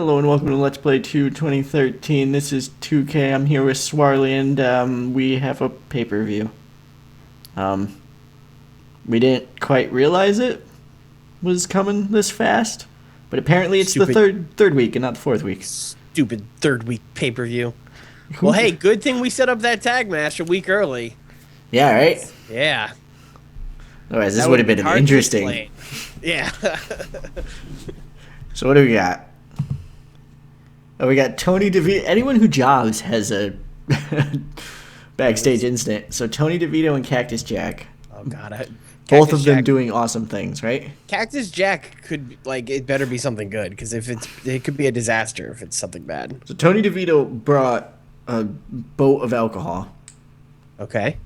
Hello and welcome to Let's Play 2 2013. This is 2K. I'm here with Swarley and we have a pay-per-view. We didn't quite realize it was coming this fast, but apparently it's the third week and not the fourth week. Stupid third week pay-per-view. Well, hey, good thing we set up that tag match a week early. Yeah, right? Yeah. Otherwise, this would have been interesting. Yeah. So what do we got? Oh, we got Tony DeVito. Anyone who jogs has a backstage incident. So Tony DeVito and Cactus Jack. Oh God, both of them doing awesome things, right? Cactus Jack could it better be something good because it could be a disaster if it's something bad. So Tony DeVito brought a boat of alcohol. Okay.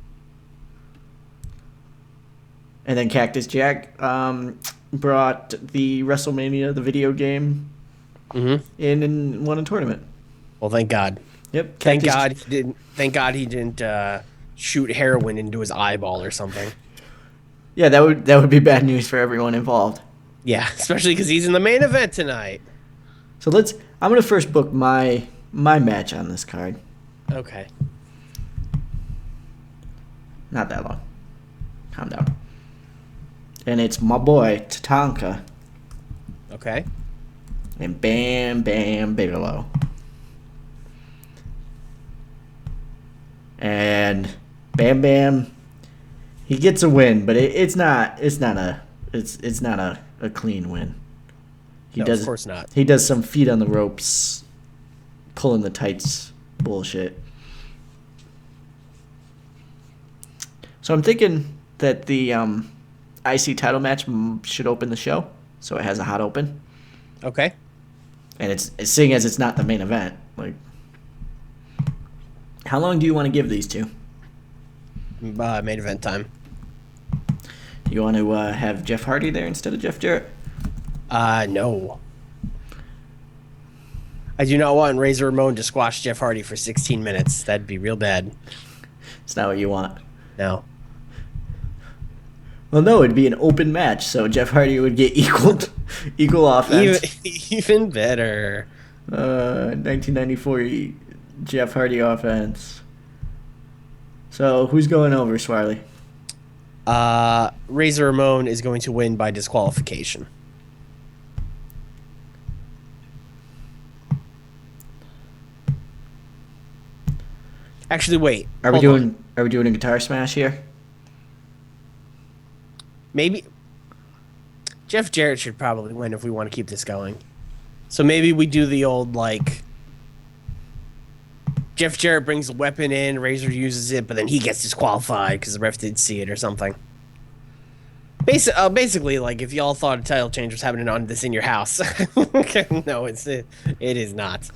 And then Cactus Jack brought the WrestleMania, the video game, in and won a tournament. Well, thank God. Yep. Thank God he didn't shoot heroin into his eyeball or something. Yeah, that would be bad news for everyone involved. Yeah, especially because he's in the main event tonight. So I'm gonna first book my match on this card. Okay. Not that long. Calm down. And it's my boy Tatanka. Okay. And Bam Bam Bigelow. And Bam Bam, he gets a win, but it's not a clean win. Of course not. He does some feet on the ropes, pulling the tights bullshit. So I'm thinking that the IC title match should open the show, so it has a hot open. Okay. And it's seeing as it's not the main event. Like, how long do you want to give these two? Main event time. You want to have Jeff Hardy there instead of Jeff Jarrett? No. I do not want Razor Ramon to squash Jeff Hardy for 16 minutes. That'd be real bad. It's not what you want. No. Well, no, it'd be an open match, so Jeff Hardy would get equal offense. Even better. 1994 Jeff Hardy offense. So, who's going over, Swarley? Razor Ramon is going to win by disqualification. Actually, wait. Are we doing a guitar smash here? Maybe Jeff Jarrett should probably win if we want to keep this going. So maybe we do the old, like, Jeff Jarrett brings a weapon in, Razor uses it, but then he gets disqualified because the ref didn't see it or something. Basically, like, if y'all thought a title change was happening on this in your house. No, it is not.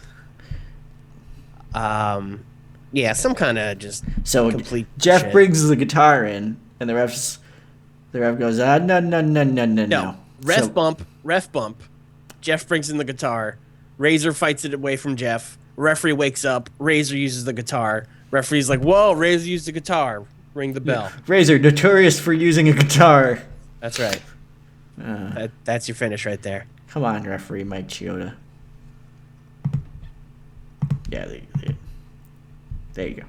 Yeah, some kind of just complete Jeff shit. brings the guitar in, and the ref goes, no. Ref bump. Jeff brings in the guitar. Razor fights it away from Jeff. Referee wakes up. Razor uses the guitar. Referee's like, whoa, Razor used the guitar. Ring the bell. Razor, notorious for using a guitar. That's right. That's your finish right there. Come on, referee Mike Chioda. Yeah, there you go.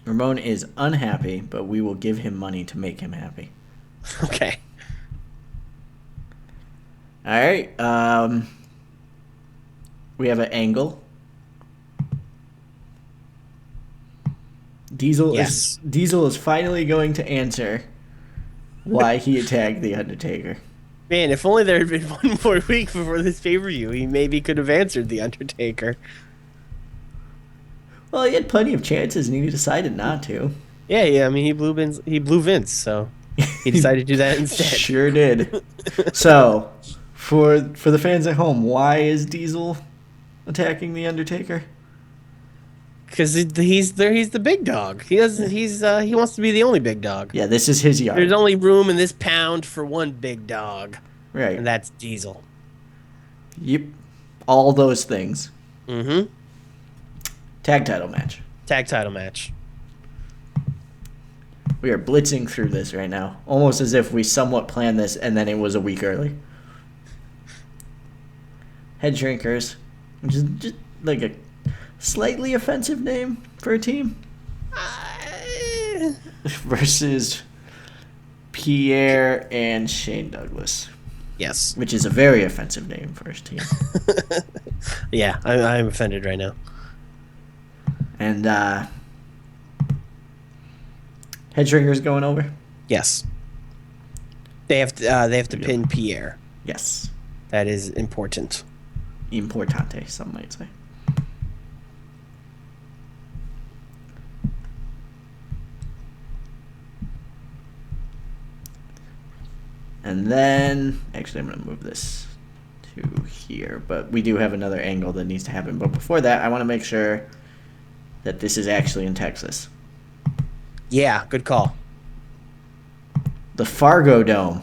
Ramon is unhappy, but we will give him money to make him happy. Okay. All right. We have an angle. Diesel is finally going to answer why he attacked the Undertaker. Man, if only there had been one more week before this pay-per-view, he maybe could have answered the Undertaker. Well, he had plenty of chances, and he decided not to. Yeah. I mean, he blew Vince, so he decided to do that instead. Sure did. So, for the fans at home, why is Diesel attacking the Undertaker? Because he's the big dog. He wants to be the only big dog. Yeah, this is his yard. There's only room in this pound for one big dog. Right. And that's Diesel. Yep. All those things. Mm-hmm. Tag title match. We are blitzing through this right now, almost as if we somewhat planned this and then it was a week early. Head Shrinkers, which is just like a slightly offensive name for a team, versus Pierre and Shane Douglas. Yes. Which is a very offensive name for his team. Yeah, I'm offended right now. And Head Shrinkers going over? Yes. They have to pin Pierre. Yes. That is important. Importante, some might say. And then, actually, I'm going to move this to here. But we do have another angle that needs to happen. But before that, I want to make sure that this is actually in Texas. Yeah, good call. The Fargo Dome.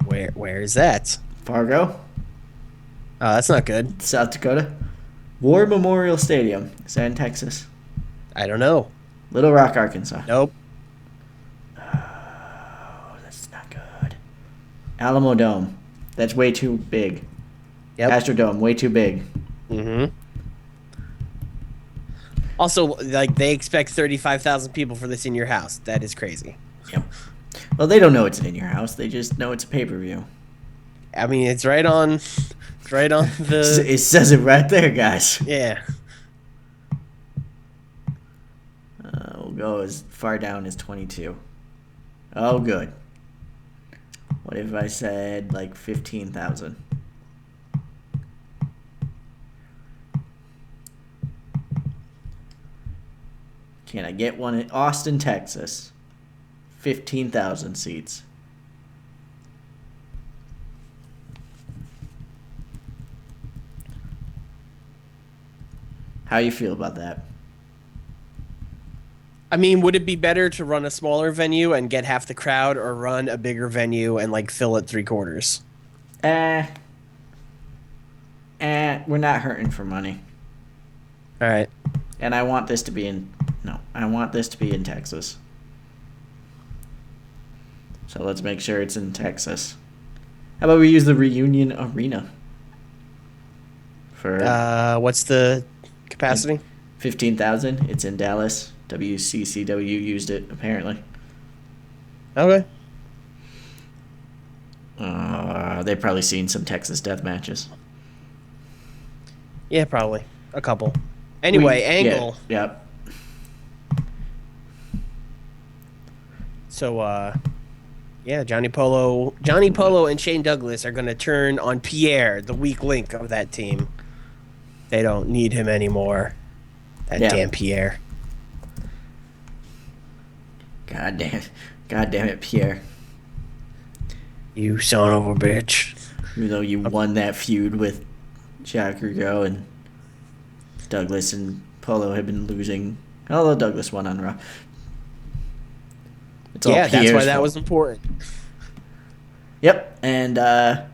Where is that? Fargo? Oh, that's not good. South Dakota. War Memorial Stadium. Is that in Texas? I don't know. Little Rock, Arkansas. Nope. Oh, that's not good. Alamo Dome. That's way too big. Yep. Astrodome, way too big. Mm-hmm. Also, like, they expect 35,000 people for this in your house. That is crazy. Yep. Well, they don't know it's in your house. They just know it's a pay-per-view. I mean, it's right on the... It says it right there, guys. Yeah. We'll go as far down as 22. Oh, good. What if I said, like, 15,000? Can I get one in Austin, Texas? 15,000 seats. How you feel about that? I mean, would it be better to run a smaller venue and get half the crowd, or run a bigger venue and, like, fill it 3/4? We're not hurting for money. All right. And I want this to be in... No, I want this to be in Texas. So let's make sure it's in Texas. How about we use the Reunion Arena? For What's the capacity? 15,000. It's in Dallas. WCCW used it, apparently. Okay. They've probably seen some Texas death matches. Yeah, probably. A couple. Anyway, Angle. Yeah, yep. So, yeah, Johnny Polo and Shane Douglas are going to turn on Pierre, the weak link of that team. They don't need him anymore. That damn Pierre. God damn it, Pierre. You son of a bitch. Even though you won that feud with Jack Rougeau, and Douglas and Polo have been losing. Although Douglas won on Raw. It's all that's Pierre's why that fault. was important. Yep, and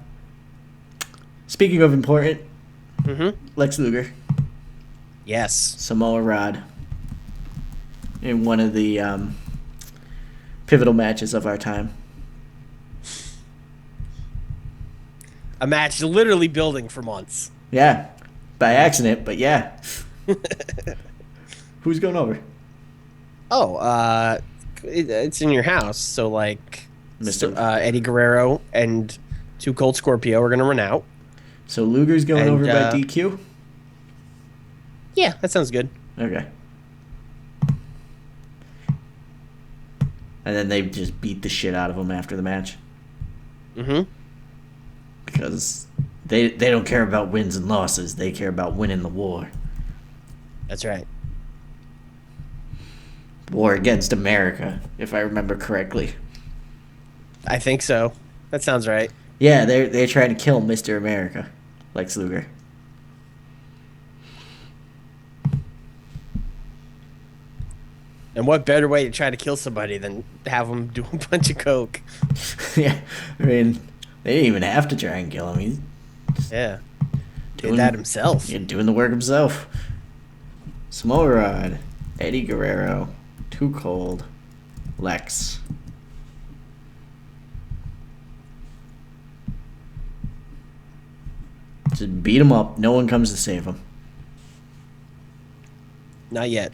speaking of important, Lex Luger. Yes. Samoa Rod. In one of the pivotal matches of our time. A match literally building for months. Yeah, by accident, but yeah. Who's going over? Oh, it's in your house, so like Mr. Eddie Guerrero and Two Cold Scorpio are going to run out. So Luger's going over by DQ? Yeah, that sounds good. Okay. And then they just beat the shit out of him after the match. Mm-hmm. Because they don't care about wins and losses. They care about winning the war. That's right. War against America, if I remember correctly. I think so. That sounds right. Yeah, they're trying to kill Mr. America, Lex Luger. And what better way to try to kill somebody than have them do a bunch of coke? Yeah, I mean, they didn't even have to try and kill him. He's did that himself. Yeah, doing the work himself. Samoa Rod, Eddie Guerrero, Too Cold, Lex. Just beat him up. No one comes to save him. Not yet.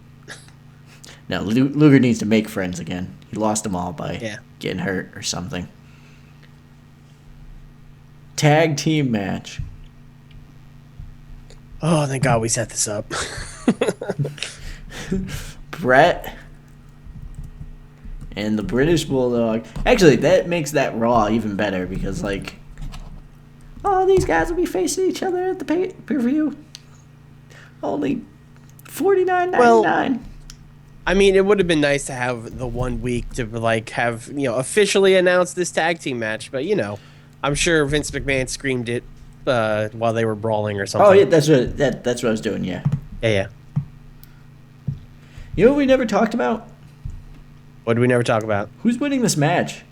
No, Luger needs to make friends again. He lost them all by Yeah. getting hurt or something. Tag team match. Oh, thank God we set this up. Brett and the British Bulldog. Actually, that makes that Raw even better because, like, oh, these guys will be facing each other at the pay-per-view. Only $49.99. Well, I mean, it would have been nice to have the 1 week to, like, have, officially announce this tag team match. But, I'm sure Vince McMahon screamed it while they were brawling or something. Oh, yeah, that's what I was doing, yeah. Yeah. You know what we never talked about? What did we never talk about? Who's winning this match?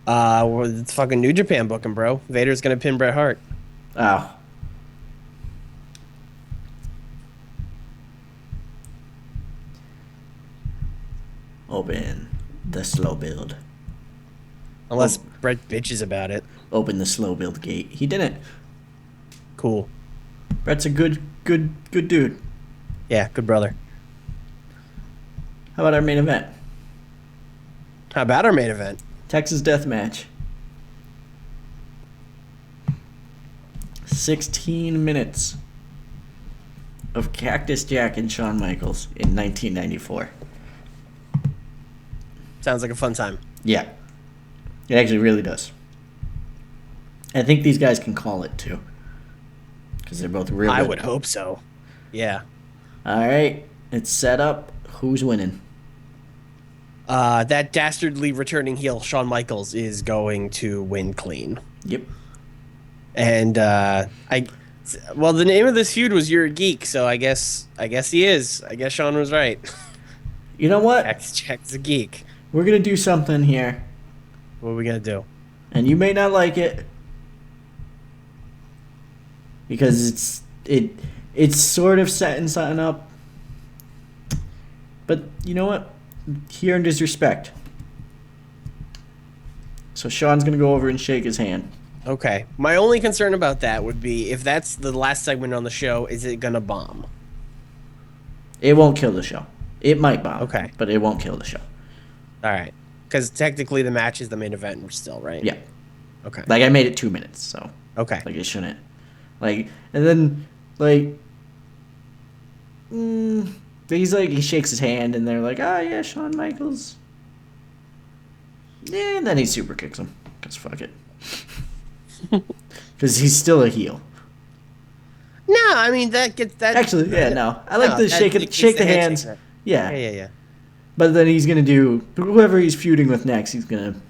Well, it's fucking New Japan booking, bro. Vader's gonna pin Bret Hart. Oh. Open the slow build. Unless Bret bitches about it. Open the slow build gate. He didn't. Cool. Bret's a good dude. Yeah, good brother. How about our main event? How about our main event? Texas Death Match. 16 minutes of Cactus Jack and Shawn Michaels in 1994. Sounds like a fun time. Yeah. It actually really does. I think these guys can call it too. Because they're both real I good. would hope so. Yeah. All right. It's set up. Who's winning? That dastardly returning heel, Shawn Michaels, is going to win clean. Yep. And well, the name of this feud was "You're a Geek," so I guess he is. I guess Shawn was right. You know what? Jack's a geek. We're going to do something here. What are we gonna do? And you may not like it. Because it's sort of setting something up. But you know what? He earned his respect. So Shawn's going to go over and shake his hand. Okay. My only concern about that would be if that's the last segment on the show, is it gonna bomb? It won't kill the show. It might bomb. Okay. But it won't kill the show. All right. Because technically the match is the main event still, right? Yeah. Okay. Like, I made it 2 minutes, so. Okay. Like, it shouldn't. Like, and then, like, he shakes his hand, and they're like, oh, yeah, Shawn Michaels. Yeah, and then he super kicks him. Because fuck it. Because he's still a heel. No, I mean, that gets that. Actually, yeah, no. I like the shake the hands. Yeah. Yeah. But then he's going to do, whoever he's feuding with next, he's going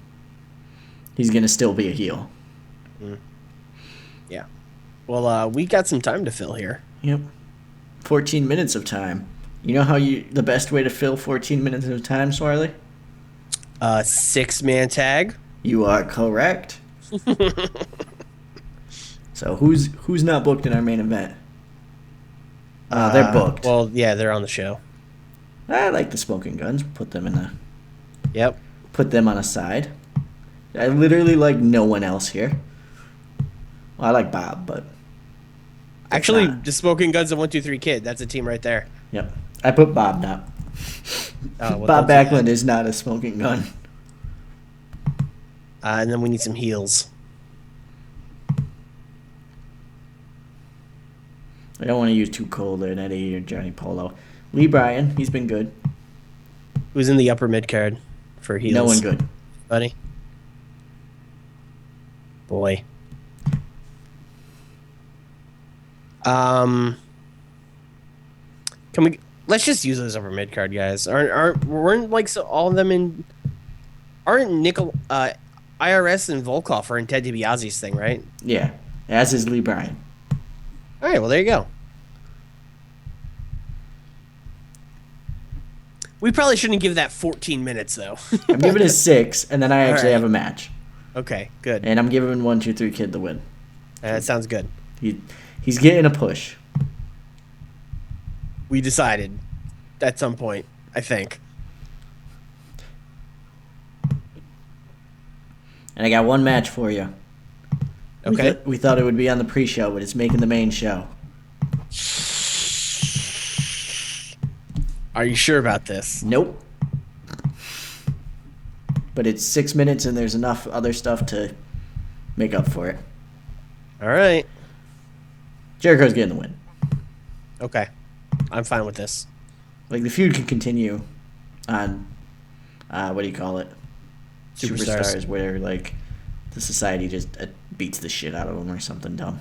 to still be a heel. Yeah. Well, we got some time to fill here. Yep. 14 minutes of time. You know how the best way to fill 14 minutes of time, Swarley? 6-man tag. You are correct. So who's not booked in our main event? They're booked. Well, yeah, they're on the show. I like the Smoking Guns. Put them Yep. Put them on a side. I literally like no one else here. Well, I like Bob, but Actually, not. the Smoking Guns and 1-2-3 Kid. That's a team right there. Yep. I put Bob not. Well, Bob don't do Backlund is not a smoking gun. And then we need some heels. I don't want to use Too Cold or Eddie or Johnny Polo. Lee Bryan, he's been good. Who's in the upper mid card for heels? No one good. Buddy. Boy. Can we? Let's just use those upper mid card guys. Weren't like so all of them in? Aren't IRS and Volkov are in Ted DiBiase's thing, right? Yeah, as is Lee Bryan. All right, well there you go. We probably shouldn't give that 14 minutes though. I'm giving it 6, and then I actually have a match. Okay, good. And I'm giving 1-2-3 Kid the win. That sounds good. He's getting a push. We decided at some point, I think. And I got one match for you. Okay. We thought it would be on the pre-show, but it's making the main show. Are you sure about this? Nope. But it's 6 minutes, and there's enough other stuff to make up for it. All right. Jericho's getting the win. Okay. I'm fine with this. Like, the feud can continue on, what do you call it? Superstars, where, like, the society just beats the shit out of them or something dumb.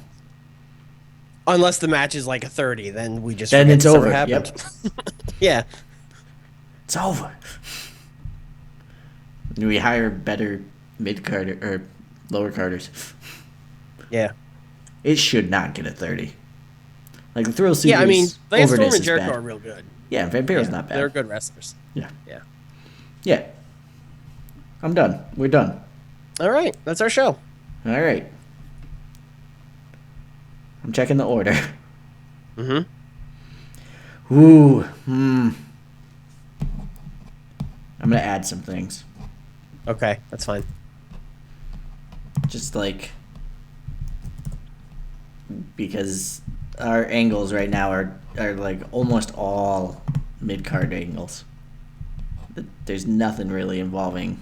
Unless the match is like a 30, then we just Then forget it's this ever over. happened. Yep. Yeah. It's over. We hire better mid-carder or lower carders. Yeah. It should not get a 30. Like, the Thrill Seekers, Yeah, I mean, Lance Storm overness and is Jericho bad. are real good. Yeah, Vampiro's Yeah, not bad. They're good wrestlers. Yeah. Yeah. Yeah. I'm done. We're done. All right. That's our show. All right. I'm checking the order. Mm-hmm. Ooh. I'm going to add some things. Okay. That's fine. Just like, because our angles right now are like almost all mid-card angles. There's nothing really involving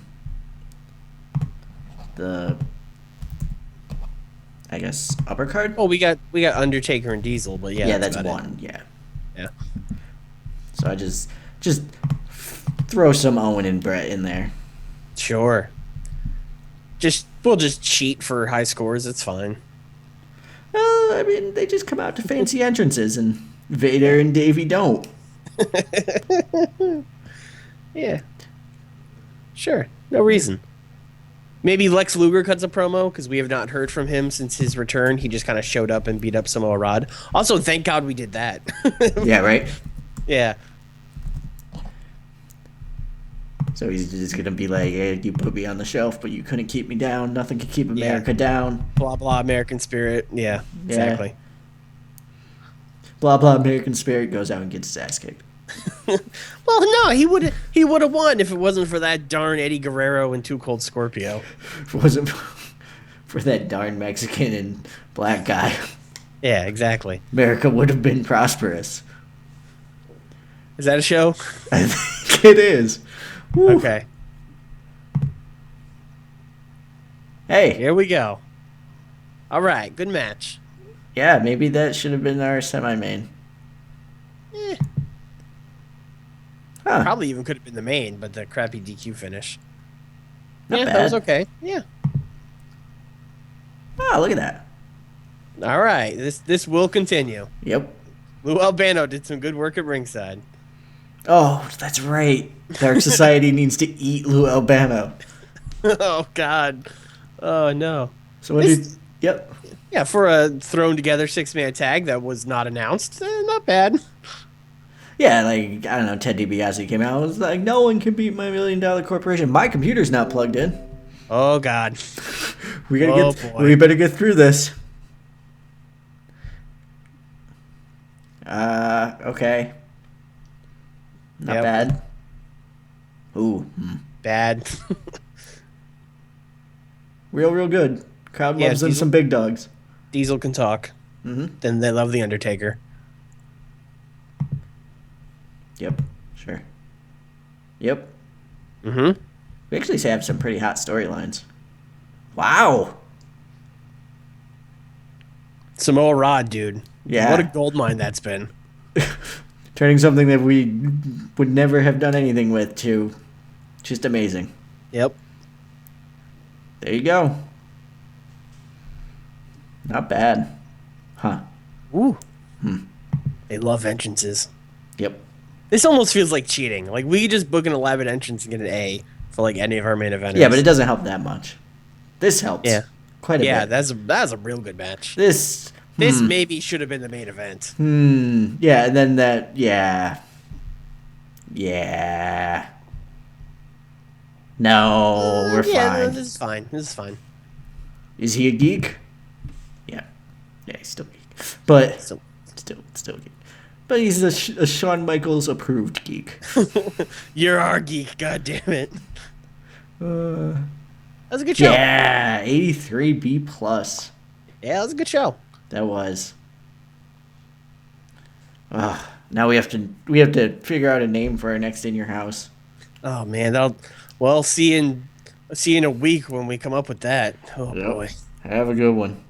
the, I guess, upper card. Oh, we got Undertaker and Diesel, but yeah. Yeah, that's about one. it. Yeah. Yeah. So I just throw some Owen and Brett in there. Sure. We'll just cheat for high scores. It's fine. Well, I mean, they just come out to fancy entrances, and Vader and Davey don't. Yeah. Sure. No reason. Maybe Lex Luger cuts a promo because we have not heard from him since his return. He just kind of showed up and beat up Samoa Rod. Also, thank God we did that. Yeah, right? Yeah. So he's just going to be like, hey, you put me on the shelf, but you couldn't keep me down. Nothing could keep America down. Blah, blah, American spirit. Yeah, exactly. Blah, blah, American spirit, goes out and gets his ass kicked. Well, no, he would have won if it wasn't for that darn Eddie Guerrero and Too Cold Scorpio. If it wasn't for that darn Mexican and black guy, Yeah, exactly. America would have been prosperous. Is that a show? I think it is. Woo. Okay. Hey. Here we go. All right, good match. Yeah, maybe that should have been our semi-main. Eh, Huh. probably even could have been the main, but the crappy DQ finish. Not Yeah, bad. that was okay. Yeah. Oh, look at that. All right, this will continue. Yep. Lou Albano did some good work at ringside. Oh, that's right. Dark Society needs to eat Lou Albano. Oh God. Oh no. So what did? Yep. Yeah, for a thrown together 6-man tag that was not announced, not bad. Yeah, like, I don't know, Ted DiBiase came out and was like, no one can beat my $1 million corporation. My computer's not plugged in. Oh God. We gotta Oh, get. boy. We better get through this. Okay. Not Yep. bad. Ooh. Bad. Real good. Crowd Yeah, loves them Diesel- some big dogs. Diesel can talk. Mm-hmm. Then they love the Undertaker. Yep. Sure. Yep. Mm-hmm. We actually have some pretty hot storylines. Wow. Samoa Rod, dude. Yeah. What a gold mine that's been. Turning something that we would never have done anything with to just amazing. Yep. There you go. Not bad. Huh. Ooh. They love entrances. Yep. This almost feels like cheating. Like we could just book an 11 entrance and get an A for like any of our main eventers. Yeah, but it doesn't help that much. This helps. Yeah. Quite a Yeah, bit. that's a real good match. This Maybe should have been the main event. Yeah, and then that yeah. No, we're Yeah, fine. this is fine. This is fine. Is he a geek? Yeah. Yeah, he's still a geek. But So still a geek. But he's a Shawn Michaels approved geek. you're our geek, god damn it. Uh, That's a good show. yeah, 83 B plus. Yeah, it was a good show. That was. Now we have to figure out a name for our next In Your House. Oh man, see you in a week when we come up with that. Oh Yep. boy. Have a good one.